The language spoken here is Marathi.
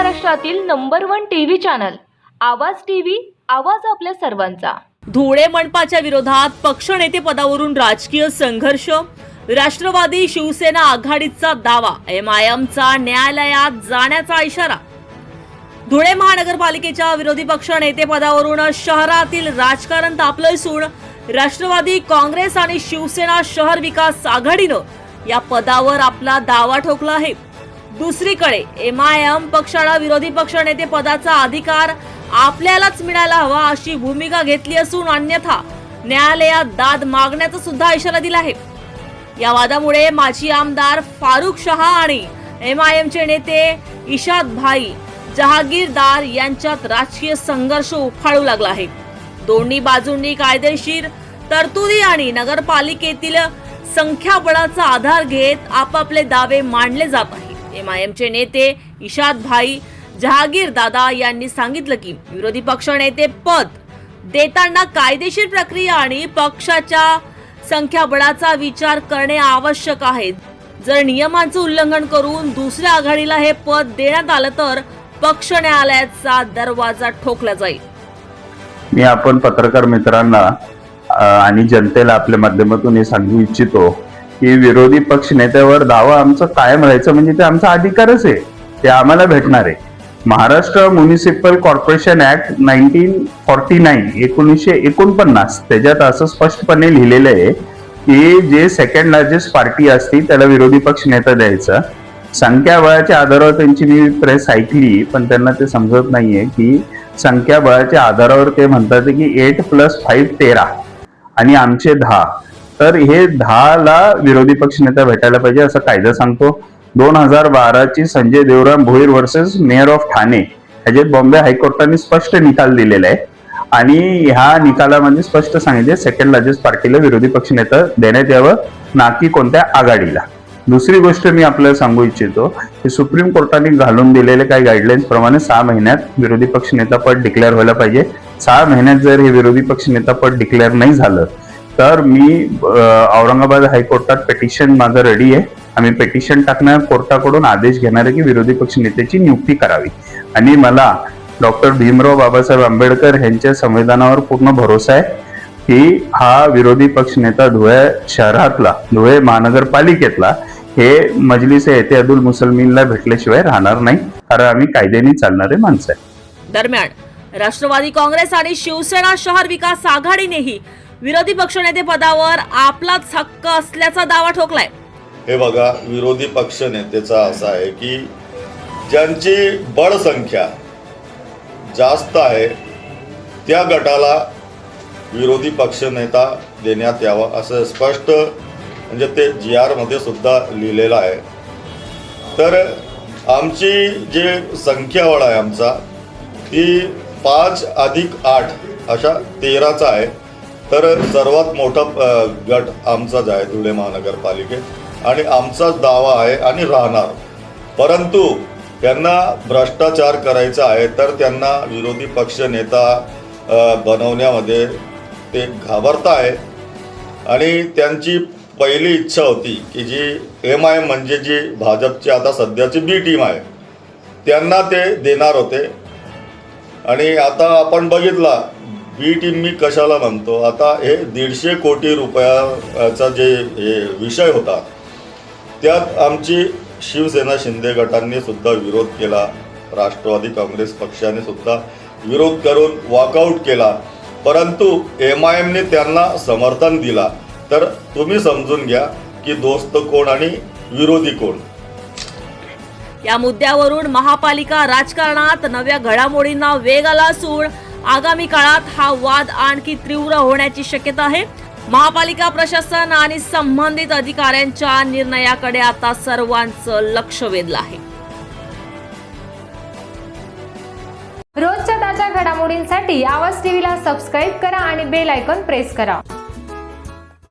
महाराष्ट्रातील नंबर 1 टीव्ही चॅनल आवाज टीव्ही, आवाज आपल्या सर्वांचा। धुळे मनपाच्या विरोधात पक्षनेते पदावरून राजकीय संघर्ष, राष्ट्रवादी शिवसेना आघाडीचा दावा, एमआयएमचा न्यायालयात जाण्याचा इशारा। धुळे महानगरपालिकेच्या विरोधी पक्ष नेते पदावरून शहरातील राजकारण तापलं असून राष्ट्रवादी काँग्रेस आणि शिवसेना शहर विकास आघाडीनं या पदावर आपला दावा ठोकला आहे। दुसरीकडे एमआयएम पक्षाला विरोधी पक्ष नेते पदाचा अधिकार आपल्यालाच मिळायला हवा अशी भूमिका घेतली असून अन्यथा न्यायालयात दाद मागण्याचा सुद्धा इशारा दिला आहे। या वादामुळे माजी आमदार फारुख शहा आणि एमआयएमचे नेते इशाद भाई जहागीरदार यांच्यात राजकीय संघर्ष उफाळू लागला आहे। दोन्ही बाजूंनी कायदेशीर तरतुदी आणि नगरपालिकेतील संख्याबळाचा आधार घेत आपापले दावे मांडले जात आहेत। एमआयएमचे नेते इशाद भाई जहागीर दादा यांनी सांगितलं की विरोधी पक्ष नेते पद देताना कायदेशीर प्रक्रिया आणि पक्षाच्या संख्याबळाचा विचार करणे आवश्यक आहे। जर नियमांचं उल्लंघन करून दुसऱ्या आघाडीला हे पद देण्यात आलं तर पक्ष न्यायालयाचा दरवाजा ठोकला जाईल। मी आपण पत्रकार मित्रांना आणि जनतेला आपल्या माध्यमातून हे सांगू इच्छितो की विरोधी पक्ष नेत्यावर दावा आमचा कायम राहायचं म्हणजे ते आमचा अधिकारच आहे, ते आम्हाला भेटणार आहे। महाराष्ट्र म्युनिसिपल कॉर्पोरेशन ऍक्ट 1949 त्याच्यात असं स्पष्टपणे लिहिलेलं आहे की जे सेकंड लार्जेस्ट पार्टी असती त्याला विरोधी पक्ष नेता द्यायचा। संख्याबळाच्या आधारावर त्यांची मी प्रेस ऐकली, पण त्यांना ते समजत नाहीये की संख्याबळाच्या आधारावर ते म्हणतात की 8 + 5 13 आणि आमचे 10, तर हे 10 ला विरोधी पक्ष नेता भेटायला पाहिजे असं कायदा सांगतो। 2012 Sanjay Devram Bhoir versus mayor of Thane ह्याच्यात बॉम्बे हायकोर्टाने स्पष्ट निकाल दिलेला आहे आणि ह्या निकालामध्ये स्पष्ट सांगितले सेकंड लार्जेस्ट पार्टीला विरोधी पक्ष नेता देण्यात यावं, ना की कोणत्या आघाडीला। दुसरी गोष्ट मी आपल्याला सांगू इच्छितो की सुप्रीम कोर्टाने घालून दिलेले काही गाईडलाईन्स प्रमाणे 6 महिन्यात विरोधी पक्ष नेता पद डिक्लेअर व्हायला पाहिजे। 6 महिन्यात जर हे विरोधी पक्ष नेता पद डिक्लेअर नाही झालं तर मी औरंगाबाद हायकोर्टात पेटिशन माझं रेडी आहे। आम्ही पेटिशन टाकणार, कोर्टाकडून आदेश घेणार आहे की विरोधी पक्ष नेत्याची नियुक्ती करावी आणि मला डॉक्टर भीमराव बाबासाहेब आंबेडकर यांच्या संविधानावर पूर्ण भरोसा आहे की हा विरोधी पक्ष नेता धुळे शहरातला, धुळे महानगरपालिकेतला हे मजलिस-ए-इत्तेहादुल मुसलमीनला भेटल्याशिवाय राहणार नाही, कारण आम्ही कायद्याने चालणारे माणसं आहे। दरम्यान राष्ट्रवादी काँग्रेस आणि शिवसेना शहर विकास आघाडीनेही विरोधी पक्षनेते पदावर आपलाच हक्क असल्याचा दावा ठोकलाय। हे बघा, विरोधी पक्ष नेतेचा असा आहे की ज्यांची बळसंख्या जास्त आहे त्या गटाला विरोधी पक्ष नेता देण्यात यावा असं स्पष्ट म्हणजे ते GR मध्ये सुद्धा लिहिलेलं आहे। तर आमची जे संख्याबळ आहे आमचा ती 5 + 8 अशा 13चा आहे। तर सर्वात मोठा गट आमचाच आहे धुळे महानगरपालिकेत आणि आमचाच दावा आहे आणि राहणार। परंतु त्यांना भ्रष्टाचार करायचा आहे तर त्यांना विरोधी पक्ष नेता बनवण्यामध्ये ते घाबरत आहे आणि त्यांची पहिली इच्छा होती की जी एमआयएम म्हणजे जी भाजपची आता सध्याची बी टीम आहे त्यांना ते देणार होते आणि आता आपण बघितला बी टीम मी कशाला म्हणतो, आता हे 150 कोटी रुपयाचा जे विषय होता त्यात आमची शिवसेना शिंदे गटांनी सुद्धा विरोध केला, राष्ट्रवादी काँग्रेस पक्षाने सुद्धा विरोध करून वॉकआउट केला, परंतु एमआयएमने त्यांना समर्थन दिला। तर तुम्ही समजून घ्या की दोस्त कोण आणि विरोधी कोण। या मुद्द्यावरून महापालिका राजकारणात नव्या घडामोडींना वेग आला असून आगामी काळात हा वाद आणखी तीव्र होण्याची शक्यता आहे। महापालिका प्रशासन आणि संबंधित अधिकाऱ्यांच्या निर्णयाकडे आता सर्वांचं लक्ष वेधलं आहे। रोजच्या ताज्या घडामोडींसाठी आवाज टीव्हीला सबस्क्राईब करा आणि बेल आयकॉन प्रेस करा।